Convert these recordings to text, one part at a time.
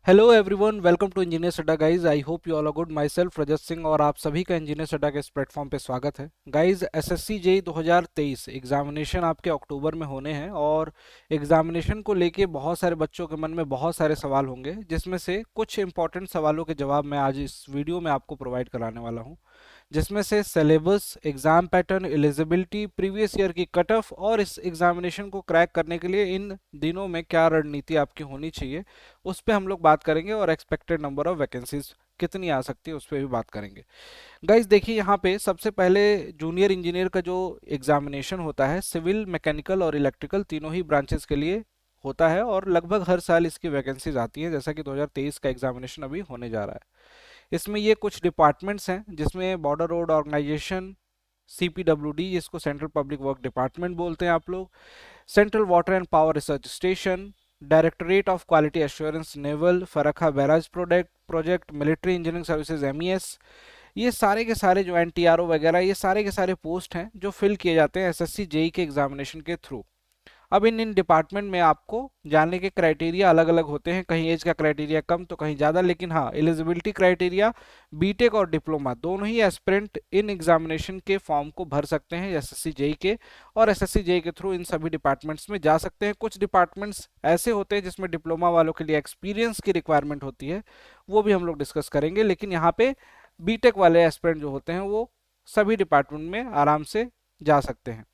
Hello everyone, welcome to engineers Adda guys. I hope you all are good. Myself Rajat Singh और आप सभी का engineers अड्डा के इस प्लेटफॉर्म पे स्वागत है। गाइज, एसएससी जेई 2023 एग्जामिनेशन आपके अक्टूबर में होने हैं और एग्जामिनेशन को लेके बहुत सारे बच्चों के मन में बहुत सारे सवाल होंगे, जिसमें से कुछ इंपॉर्टेंट सवालों के जवाब मैं आज इस वीडियो में आपको प्रोवाइड कराने वाला हूँ, जिसमें से syllabus, exam pattern, eligibility, previous year की कट ऑफ और इस एग्जामिनेशन को क्रैक करने के लिए इन दिनों में क्या रणनीति आपकी होनी चाहिए उस पर हम लोग बात करेंगे, और एक्सपेक्टेड नंबर ऑफ वैकेंसीज कितनी आ सकती है उस पर भी बात करेंगे। गाइज देखिए, यहाँ पे सबसे पहले जूनियर इंजीनियर का जो एग्जामिनेशन होता है, सिविल, मैकेनिकल और इलेक्ट्रिकल तीनों ही ब्रांचेस के लिए होता है और लगभग हर साल इसकी वैकेंसीज आती हैं, जैसा कि 2023 का एग्जामिनेशन अभी होने जा रहा है। इसमें ये कुछ डिपार्टमेंट्स हैं, जिसमें बॉर्डर रोड ऑर्गेनाइजेशन, सीपीडब्ल्यूडी जिसको सेंट्रल पब्लिक वर्क डिपार्टमेंट बोलते हैं आप लोग, central water and power research station, directorate of quality assurance naval, Farakka barrage project, military engineering services MES, ये सारे के सारे जो एनटीआरओ वगैरह, ये सारे के सारे पोस्ट हैं जो फिल किए जाते हैं एसएससी जेई के एग्जामिनेशन के थ्रू। अब इन डिपार्टमेंट में आपको जानने के क्राइटेरिया अलग अलग होते हैं, कहीं एज का क्राइटेरिया कम तो कहीं ज़्यादा, लेकिन हाँ, एलिजिबिलिटी क्राइटेरिया बीटेक और डिप्लोमा दोनों ही एस्पिरेंट इन एग्जामिनेशन के फॉर्म को भर सकते हैं एसएससी जेई के, और एसएससी जेई के थ्रू इन सभी डिपार्टमेंट्स में जा सकते हैं। कुछ डिपार्टमेंट्स ऐसे होते हैं जिसमें डिप्लोमा वालों के लिए एक्सपीरियंस की रिक्वायरमेंट होती है, वो भी हम लोग डिस्कस करेंगे, लेकिन यहाँ पे बीटेक वाले एस्पिरेंट जो होते हैं वो सभी डिपार्टमेंट में आराम से जा सकते हैं।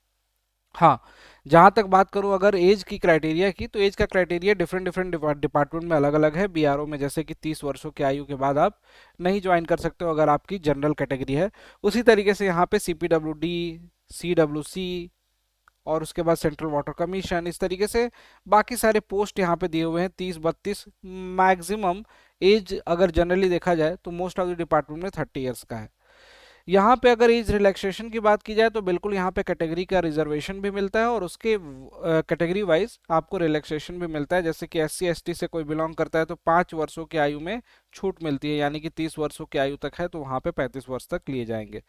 हाँ, जहाँ तक बात करूँ अगर एज की क्राइटेरिया की, तो एज का क्राइटेरिया डिफरेंट डिफरेंट डिपार्टमेंट में अलग अलग है। बीआरओ में जैसे कि 30 वर्षों की आयु के बाद आप नहीं ज्वाइन कर सकते हो अगर आपकी जनरल कैटेगरी है। उसी तरीके से यहाँ पे सीपीडब्ल्यूडी, सीडब्ल्यूसी और उसके बाद सेंट्रल वाटर कमीशन, इस तरीके से बाकी सारे पोस्ट यहाँ पे दिए हुए हैं। 30-32 मैक्सिमम एज अगर जनरली देखा जाए तो मोस्ट ऑफ द डिपार्टमेंट में 30 ईयर्स का है। यहाँ पे अगर एज रिलैक्सेशन की बात की जाए तो बिल्कुल यहाँ पे कैटेगरी का रिजर्वेशन भी मिलता है और उसके कैटेगरी वाइज आपको रिलैक्सेशन भी मिलता है। जैसे कि एससी एसटी से कोई बिलोंग करता है तो 5 वर्षों की आयु में छूट मिलती है, यानी कि 30 वर्षों की आयु तक है तो वहाँ पे 35 वर्ष तक लिए जाएंगे।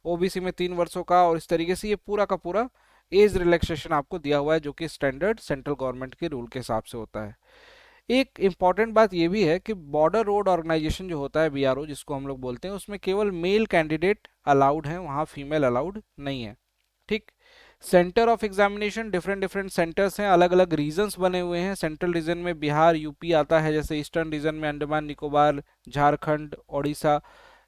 ओबीसी में 3 वर्षों का, और इस तरीके से ये पूरा का पूरा एज रिलैक्सेशन आपको दिया हुआ है, जो कि स्टैंडर्ड सेंट्रल गवर्नमेंट के रूल के हिसाब से होता है। एक इम्पॉर्टेंट बात यह भी है कि बॉर्डर रोड ऑर्गेनाइजेशन जो होता है, बीआरओ जिसको हम लोग बोलते हैं, उसमें केवल मेल कैंडिडेट अलाउड हैं, वहाँ फीमेल अलाउड नहीं है। ठीक। Centre of examination different different centres हैं, अलग अलग रीजन्स बने हुए हैं। सेंट्रल रीजन में बिहार, यूपी आता है, जैसे ईस्टर्न रीजन में अंडमान निकोबार, झारखंड, ओडिशा,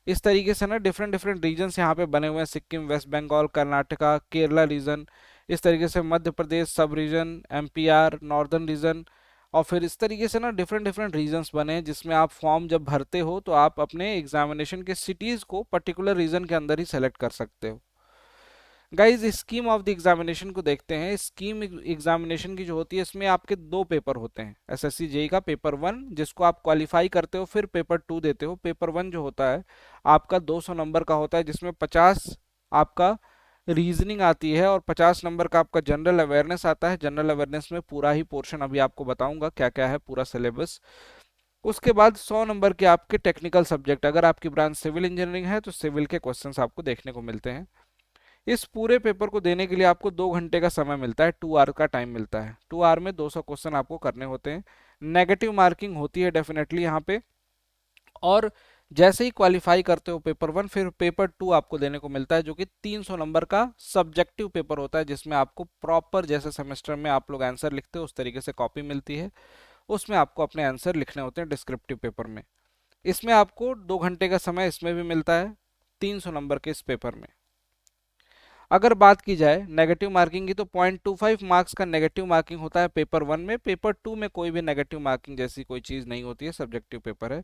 इस तरीके से ना डिफरेंट डिफरेंट रीजन्स यहाँ पे बने हुए हैं। सिक्किम, वेस्ट बंगाल, कर्नाटका, केरला रीजन, इस तरीके से मध्य प्रदेश सब रीजन, एमपीआर, नॉर्दर्न रीजन, और फिर इस तरीके से ना डिफरेंट डिफरेंट रीजन्स बने हैं, जिसमें आप फॉर्म जब भरते हो तो आप अपने एग्जामिनेशन के सिटीज को पर्टिकुलर रीजन के अंदर ही सेलेक्ट कर सकते हो। Guys, scheme of the examination को देखते हैं। स्कीम एग्जामिनेशन की जो होती है, इसमें आपके दो पेपर होते हैं एसएससी जेई का। पेपर वन जिसको आप क्वालिफाई करते हो, फिर पेपर टू देते हो। पेपर वन जो होता है आपका 200 नंबर का होता है, जिसमें 50 आपका रीजनिंग आती है और 50 नंबर का आपका जनरल अवेयरनेस आता है। जनरल अवेयरनेस में पूरा ही पोर्शन अभी आपको बताऊंगा क्या क्या है, पूरा सिलेबस। उसके बाद 100 नंबर के आपके टेक्निकल सब्जेक्ट, अगर आपकी ब्रांच सिविल इंजीनियरिंग है तो सिविल के क्वेश्चंस आपको देखने को मिलते हैं। इस पूरे पेपर को देने के लिए आपको 2 घंटे का समय मिलता है, 2 आवर का टाइम मिलता है। 2 आवर में 200 क्वेश्चन आपको करने होते हैं। नेगेटिव मार्किंग होती है डेफिनेटली यहाँ पे, और जैसे ही क्वालिफाई करते हो पेपर वन, फिर पेपर टू आपको देने को मिलता है, जो कि 300 नंबर का सब्जेक्टिव पेपर होता है, जिसमें आपको प्रॉपर जैसे सेमेस्टर में आप लोग आंसर लिखते हो उस तरीके से कॉपी मिलती है। उसमें आपको अपने आंसर लिखने होते हैं डिस्क्रिप्टिव पेपर में। इसमें आपको 2 घंटे का समय इसमें भी मिलता है, 300 नंबर के इस पेपर में। अगर बात की जाए नेगेटिव मार्किंग की, तो 0.25 मार्क्स का नेगेटिव मार्किंग होता है पेपर वन में। पेपर टू में कोई भी नेगेटिव मार्किंग जैसी कोई चीज़ नहीं होती है, सब्जेक्टिव पेपर है।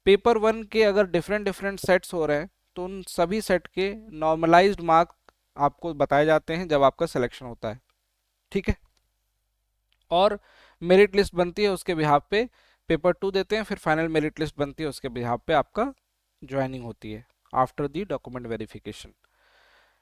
पेपर वन के अगर डिफरेंट डिफरेंट सेट्स हो रहे हैं तो उन सभी सेट के नॉर्मलाइज्ड मार्क आपको बताए जाते हैं जब आपका सिलेक्शन होता है। ठीक है। और मेरिट लिस्ट बनती है, उसके बिहाफ पे पेपर टू देते हैं, फिर फाइनल मेरिट लिस्ट बनती है, उसके बिहाफ पे आपका ज्वाइनिंग होती है आफ्टर दी डॉक्यूमेंट वेरिफिकेशन।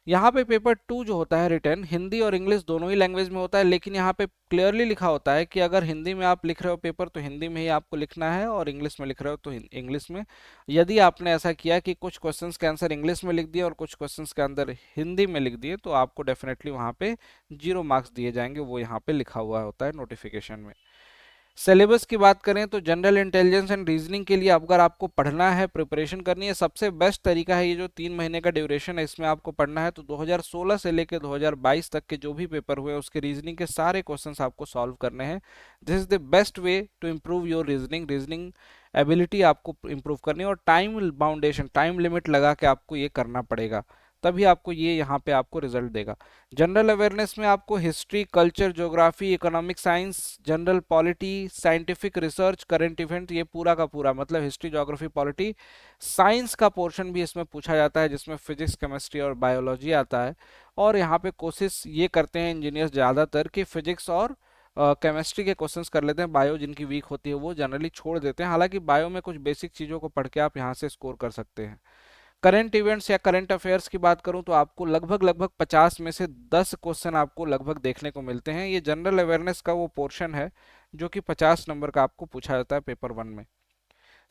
यहाँ पे पेपर टू जो होता है रिटर्न, हिंदी और इंग्लिश दोनों ही लैंग्वेज में होता है, लेकिन यहाँ पे क्लियरली लिखा होता है कि अगर हिंदी में आप लिख रहे हो पेपर तो हिंदी में ही आपको लिखना है, और इंग्लिश में लिख रहे हो तो इंग्लिश में। यदि आपने ऐसा किया कि कुछ क्वेश्चंस के आंसर इंग्लिश में लिख दिए और कुछ क्वेश्चंस के अंदर हिंदी में लिख दिए, तो आपको डेफिनेटली वहाँ पे 0 मार्क्स दिए जाएंगे, वो यहाँ पे लिखा हुआ होता है नोटिफिकेशन में। सिलेबस की बात करें तो जनरल इंटेलिजेंस एंड रीजनिंग के लिए अगर आपको पढ़ना है, प्रिपरेशन करनी है, सबसे बेस्ट तरीका है ये जो 3 महीने का ड्यूरेशन है इसमें आपको पढ़ना है। तो 2016 से लेकर 2022 तक के जो भी पेपर हुए उसके रीजनिंग के सारे क्वेश्चंस आपको सॉल्व करने हैं। This is the best way to improve your reasoning ability आपको इम्प्रूव करनी है, और टाइम बाउंडेशन, टाइम लिमिट लगा के आपको ये करना पड़ेगा, तभी आपको ये यहाँ पे आपको रिजल्ट देगा। जनरल अवेयरनेस में आपको history, culture, geography, economic science, general polity, scientific research, current event, ये पूरा का पूरा मतलब हिस्ट्री, ज्योग्राफी, पॉलिटी, साइंस का पोर्शन भी इसमें पूछा जाता है जिसमें फिजिक्स, केमिस्ट्री और बायोलॉजी आता है। और यहाँ पे कोशिश ये करते हैं इंजीनियर्स ज़्यादातर कि फिजिक्स और केमिस्ट्री के क्वेश्चंस कर लेते हैं, बायो जिनकी वीक होती है वो जनरली छोड़ देते हैं। हालांकि बायो में कुछ बेसिक चीज़ों को पढ़ के आप यहाँ से स्कोर कर सकते हैं। करंट इवेंट्स या करंट अफेयर्स की बात करूं तो आपको लगभग लगभग 50 में से 10 क्वेश्चन आपको लगभग देखने को मिलते हैं। ये जनरल अवेयरनेस का वो पोर्शन है जो कि 50 नंबर का आपको पूछा जाता है पेपर 1 में।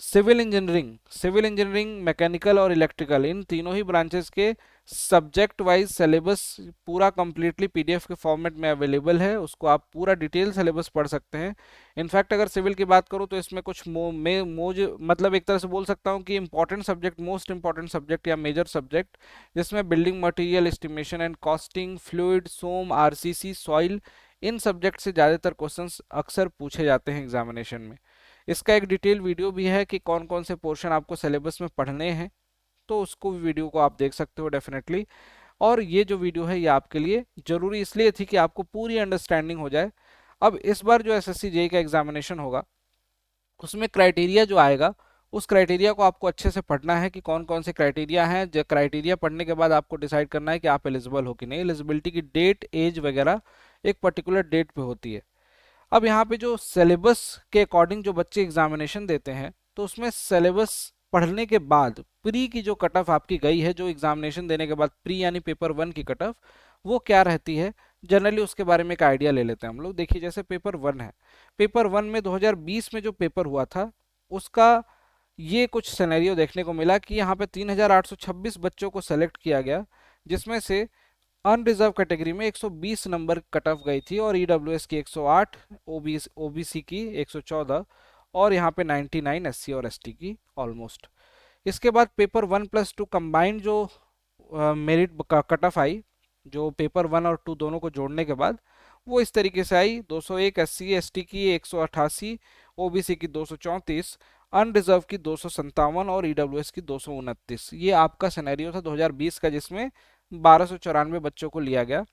सिविल इंजीनियरिंग, मैकेनिकल और इलेक्ट्रिकल, इन तीनों ही ब्रांचेस के सब्जेक्ट वाइज सिलेबस पूरा कंप्लीटली पीडीएफ के फॉर्मेट में अवेलेबल है, उसको आप पूरा डिटेल सिलेबस पढ़ सकते हैं। इनफैक्ट अगर सिविल की बात करूं तो इसमें कुछ मोज मतलब एक तरह से बोल सकता हूं कि important subject, most important subject या मेजर सब्जेक्ट, जिसमें building material, estimation and costing, fluid, SOM, RCC, soil, इन सब्जेक्ट से ज़्यादातर क्वेश्चंस अक्सर पूछे जाते हैं एग्जामिनेशन में। इसका एक डिटेल वीडियो भी है कि कौन कौन से पोर्शन आपको सिलेबस में पढ़ने हैं, तो उसको भी वीडियो को आप देख सकते हो डेफिनेटली। और ये जो वीडियो है ये आपके लिए जरूरी इसलिए थी कि आपको पूरी अंडरस्टैंडिंग हो जाए। अब इस बार जो एसएससी जेई का एग्जामिनेशन होगा उसमें क्राइटेरिया जो आएगा, उस क्राइटेरिया को आपको अच्छे से पढ़ना है कि कौन कौन से क्राइटेरिया हैं। जो क्राइटेरिया पढ़ने के बाद आपको डिसाइड करना है कि आप एलिजिबल हो कि नहीं। एलिजिबिलिटी की डेट, एज वगैरह एक पर्टिकुलर डेट पे होती है। अब यहाँ पे जो सिलेबस के अकॉर्डिंग जो बच्चे एग्जामिनेशन देते हैं तो उसमें सिलेबस पढ़ने के बाद प्री की जो कट ऑफ आपकी गई है, जो एग्जामिनेशन देने के बाद प्री यानी पेपर 1 की कट ऑफ वो क्या रहती है, जनरली उसके बारे में एक आइडिया ले लेते हैं हम लोग। देखिए जैसे पेपर 1 है, पेपर 1 में 2020 में जो पेपर हुआ था उसका ये कुछ सिनेरियो देखने को मिला कि यहाँ पे 3826 बच्चों को सेलेक्ट किया गया, जिसमें से अनरिजर्व कैटेगरी में 120 नंबर कट ऑफ गई थी, और ईडब्ल्यूएस की 108, ओबीसी की 114, और यहाँ पे 99 एससी और एसटी की ऑलमोस्ट। इसके बाद पेपर 1+2 कंबाइंड जो मेरिट कट ऑफ आई, जो पेपर 1 और 2 दोनों को जोड़ने के बाद वो इस तरीके से आई। 201 एससी एसटी की 188, ओबीसी की 234, अनरिजर्व की 257 और ईडब्ल्यूएस की 229। ये आपका सिनेरियो था 2020 का, जिसमें 1294 बच्चों को लिया गया।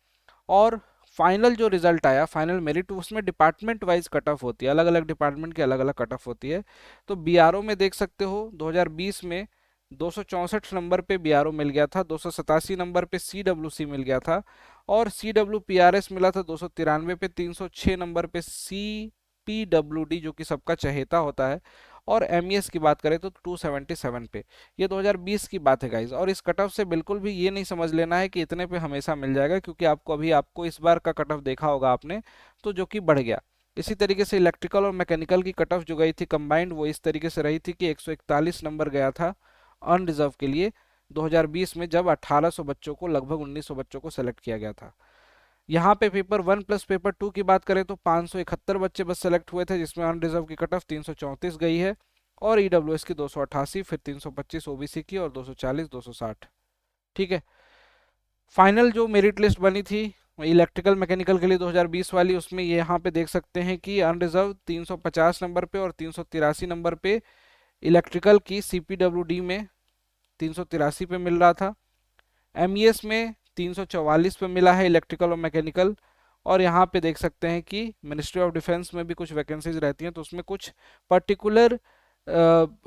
और फाइनल जो रिजल्ट आया, फाइनल मेरिट, उसमें डिपार्टमेंट वाइज कट ऑफ होती है, अलग अलग डिपार्टमेंट की अलग अलग कट ऑफ होती है। तो बीआरओ में देख सकते हो 2020 में 264 नंबर पे बीआरओ मिल गया था, 287 नंबर पे सीडब्ल्यूसी मिल गया था, और सीडब्ल्यूपीआरएस मिला था 293 पे, 306 नंबर पे सीपीडब्ल्यूडी जो कि सबका चहेता होता है, और एमईएस की बात करें तो 277 पे। ये 2020 की बात है गाइज, और इस कट ऑफ से बिल्कुल भी ये नहीं समझ लेना है कि इतने पे हमेशा मिल जाएगा, क्योंकि आपको इस बार का कट ऑफ देखा होगा आपने तो जो कि बढ़ गया। इसी तरीके से इलेक्ट्रिकल और मैकेनिकल की कट ऑफ जो गई थी कंबाइंड, वो इस तरीके से रही थी कि 141 नंबर गया था अनरिजर्व के लिए 2020 में, जब 1800 बच्चों को, लगभग 1900 बच्चों को सेलेक्ट किया गया था। यहाँ पे पेपर 1 प्लस पेपर 2 की बात करें तो 571 बच्चे बस सेलेक्ट हुए थे, जिसमें अनरिजर्व की कट ऑफ 334 गई है, और ईडब्ल्यूएस की 288, फिर 325 ओबीसी की, और 240 260। ठीक है। फाइनल जो मेरिट लिस्ट बनी थी इलेक्ट्रिकल मैकेनिकल के लिए 2020 वाली, उसमें ये यहाँ पे देख सकते हैं कि अनरिजर्व 350 नंबर पे और 383 नंबर पे इलेक्ट्रिकल की सीपीडब्ल्यूडी में 383 पे मिल रहा था, एमईएस में 344 पे मिला है इलेक्ट्रिकल और मैकेनिकल। और यहाँ पे देख सकते हैं कि मिनिस्ट्री ऑफ डिफेंस में भी कुछ वैकेंसीज रहती हैं, तो उसमें कुछ पर्टिकुलर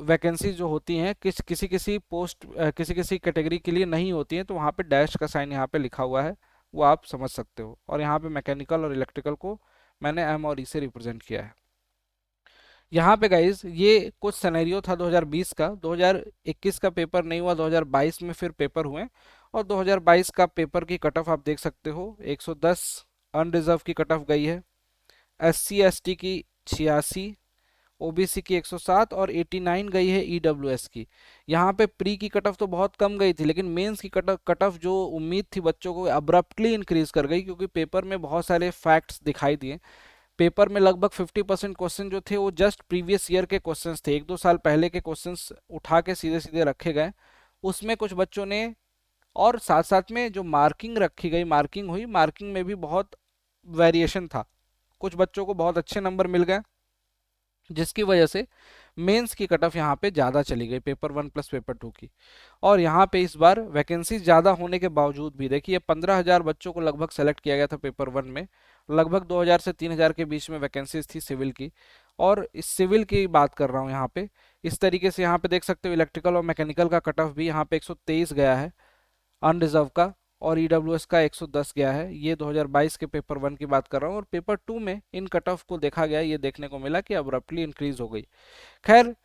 वैकेंसीज जो होती हैं किसी किसी पोस्ट किसी किसी कैटेगरी के लिए नहीं होती हैं, तो वहाँ पे डैश का साइन यहाँ पे लिखा हुआ है, वो आप समझ सकते हो। और यहाँ पे मैकेनिकल और इलेक्ट्रिकल को मैंने एम और ई से रिप्रेजेंट किया है। यहाँ पे गाइज ये कुछ सिनेरियो था 2020 का। 2021 का पेपर नहीं हुआ, 2022 में फिर पेपर हुए, और 2022 का पेपर की कट ऑफ आप देख सकते हो 110 अनरिजर्व की कट ऑफ गई है, एससी एसटी की 86, ओबीसी की 107, और 89 गई है ईडब्ल्यूएस की। यहाँ पे प्री की कट ऑफ तो बहुत कम गई थी, लेकिन मेंस की कट ऑफ जो उम्मीद थी बच्चों को अब्रप्टली इंक्रीज कर गई, क्योंकि पेपर में बहुत सारे फैक्ट्स दिखाई दिए। पेपर में लगभग 50% क्वेश्चन जो थे वो जस्ट प्रीवियस ईयर के क्वेश्चंस थे, 1-2 साल पहले के क्वेश्चंस उठा के सीधे सीधे रखे गए। उसमें कुछ बच्चों ने, और साथ साथ में जो मार्किंग रखी गई, मार्किंग हुई, मार्किंग में भी बहुत वेरिएशन था। कुछ बच्चों को बहुत अच्छे नंबर मिल गए, जिसकी वजह से मेंस की कट ऑफ यहाँ पे ज़्यादा चली गई, पेपर 1 प्लस पेपर 2 की। और यहाँ पे इस बार वैकेंसी ज़्यादा होने के बावजूद भी देखिए 15,000 बच्चों को लगभग सेलेक्ट किया गया था पेपर 1 में। लगभग 2,000 से 3,000 के बीच में वैकेंसीज थी सिविल की। और इस सिविल की बात कर रहा हूँ यहाँ पे, इस तरीके से यहाँ पे देख सकते हो इलेक्ट्रिकल और मैकेनिकल का कट ऑफ भी यहाँ पे 123 गया है अनरिजर्व का, और ईडब्ल्यूएस का 110 गया है। ये 2022 के पेपर 1 की बात कर रहा हूँ। और पेपर 2 में इन कट ऑफ को देखा गया, ये देखने को मिला कि अब्रप्टली इंक्रीज हो गई। खैर,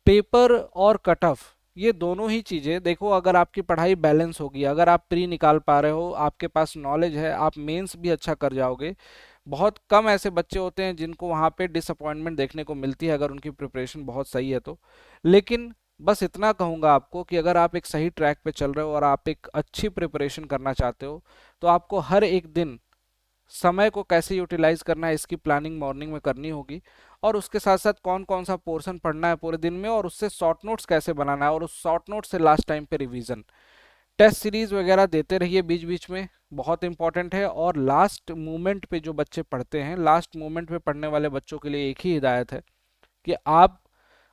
पेपर और कट ऑफ ये दोनों ही चीज़ें देखो, अगर आपकी पढ़ाई बैलेंस होगी, अगर आप प्री निकाल पा रहे हो, आपके पास नॉलेज है, आप मेंस भी अच्छा कर जाओगे। बहुत कम ऐसे बच्चे होते हैं जिनको वहाँ पे डिसअपॉइंटमेंट देखने को मिलती है अगर उनकी प्रिपरेशन बहुत सही है तो। लेकिन बस इतना कहूँगा आपको कि अगर आप एक सही ट्रैक पे चल रहे हो और आप एक अच्छी प्रिपरेशन करना चाहते हो, तो आपको हर एक दिन समय को कैसे यूटिलाइज करना है इसकी प्लानिंग मॉर्निंग में करनी होगी। और उसके साथ साथ कौन कौन सा पोर्शन पढ़ना है पूरे दिन में, और उससे शॉर्ट नोट्स कैसे बनाना है, और उस शॉर्ट नोट से लास्ट टाइम पे रिवीजन, टेस्ट सीरीज वगैरह देते रहिए बीच बीच में, बहुत इंपॉर्टेंट है। और लास्ट मोमेंट पे जो बच्चे पढ़ते हैं, लास्ट मोमेंट पे पढ़ने वाले बच्चों के लिए एक ही हिदायत है कि आप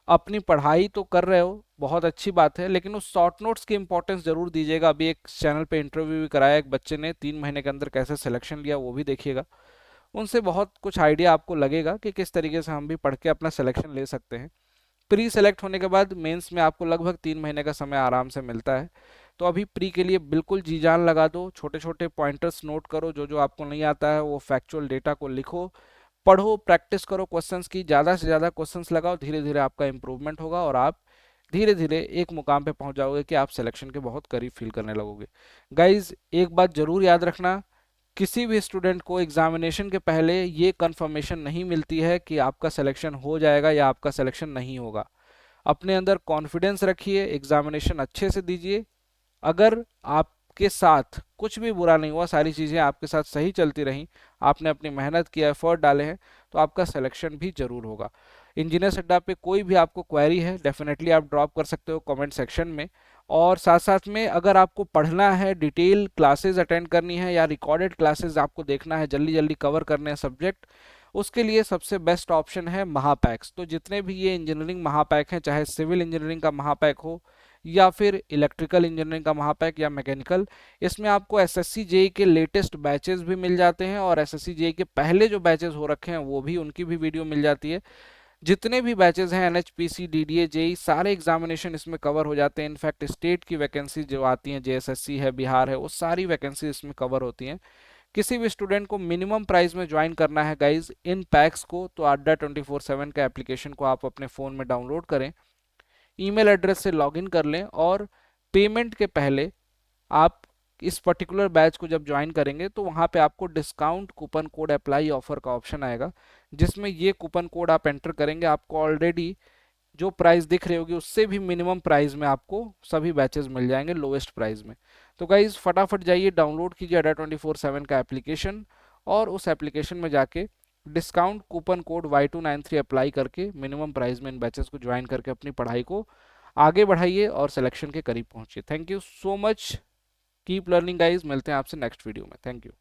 अपनी पढ़ाई तो कर रहे हो, बहुत अच्छी बात है, लेकिन उस शॉर्ट नोट्स की इंपॉर्टेंस जरूर दीजिएगा। अभी एक चैनल पे इंटरव्यू भी कराया एक बच्चे ने, 3 महीने के अंदर कैसे सिलेक्शन लिया, वो भी देखिएगा। उनसे बहुत कुछ आइडिया आपको लगेगा कि किस तरीके से हम भी पढ़ के अपना सिलेक्शन ले सकते हैं। प्री सेलेक्ट होने के बाद मेंस में आपको लगभग 3 महीने का समय आराम से मिलता है। तो अभी प्री के लिए बिल्कुल जी जान लगा दो, छोटे छोटे पॉइंटर्स नोट करो, जो जो आपको नहीं आता है वो फैक्चुअल डेटा को लिखो, पढ़ो, प्रैक्टिस करो क्वेश्चंस की, ज़्यादा से ज़्यादा क्वेश्चंस लगाओ। धीरे धीरे आपका इंप्रूवमेंट होगा और आप धीरे धीरे एक मुकाम पे पहुंच जाओगे कि आप सिलेक्शन के बहुत करीब फील करने लगोगे। गाइज, एक बात जरूर याद रखना, किसी भी स्टूडेंट को एग्जामिनेशन के पहले ये कंफर्मेशन नहीं मिलती है कि आपका सिलेक्शन हो जाएगा या आपका सिलेक्शन नहीं होगा। अपने अंदर कॉन्फिडेंस रखिए, एग्जामिनेशन अच्छे से दीजिए। अगर आपके साथ कुछ भी बुरा नहीं हुआ, सारी चीज़ें आपके साथ सही चलती रहीं, आपने अपनी मेहनत की, एफर्ट डाले हैं, तो आपका सिलेक्शन भी जरूर होगा। इंजीनियर्स अड्डा पे कोई भी आपको क्वेरी है, डेफिनेटली आप ड्रॉप कर सकते हो कमेंट सेक्शन में। और साथ साथ में अगर आपको पढ़ना है, डिटेल क्लासेस अटेंड करनी है, या रिकॉर्डेड क्लासेस आपको देखना है, जल्दी जल्दी कवर करने हैं सब्जेक्ट, उसके लिए सबसे बेस्ट ऑप्शन है महापैक्स। तो जितने भी ये इंजीनियरिंग महापैक हैं, चाहे सिविल इंजीनियरिंग का महापैक हो, या फिर इलेक्ट्रिकल इंजीनियरिंग का महापैक, या मैकेनिकल, इसमें आपको एसएससी जेई के लेटेस्ट बैचेस भी मिल जाते हैं, और एसएससी जेई के पहले जो बैचेस हो रखे हैं वो भी, उनकी भी वीडियो मिल जाती है। जितने भी बैचेस हैं, एनएचपीसी, डीडीए, जेई, सारे एग्जामिनेशन इसमें कवर हो जाते हैं। इनफैक्ट स्टेट की वैकेंसी जो आती हैं, जेएसएससी है, बिहार है, वो सारी वैकेंसी इसमें कवर होती हैं। किसी भी स्टूडेंट को मिनिमम प्राइस में ज्वाइन करना है गाइज इन पैक्स को, तो अड्डा 24/7 का एप्लीकेशन को आप अपने फ़ोन में डाउनलोड करें, ईमेल एड्रेस से लॉगिन कर लें, और पेमेंट के पहले आप इस पर्टिकुलर बैच को जब ज्वाइन करेंगे तो वहाँ पे आपको discount coupon code apply offer का ऑप्शन आएगा, जिसमें ये कूपन कोड आप एंटर करेंगे, आपको ऑलरेडी जो प्राइस दिख रही होगी उससे भी मिनिमम प्राइस में आपको सभी बैचेस मिल जाएंगे, लोएस्ट प्राइस में। तो गाइज, फटाफट जाइए, डाउनलोड कीजिए अड्डा 24/7 का एप्लीकेशन, और उस एप्लीकेशन में जाके discount coupon code Y293 apply करके मिनिमम प्राइस में इन बैचेस को ज्वाइन करके अपनी पढ़ाई को आगे बढ़ाइए और सिलेक्शन के करीब पहुंचिए। Thank you so much, keep learning guys, मिलते हैं आपसे नेक्स्ट वीडियो में। Thank you.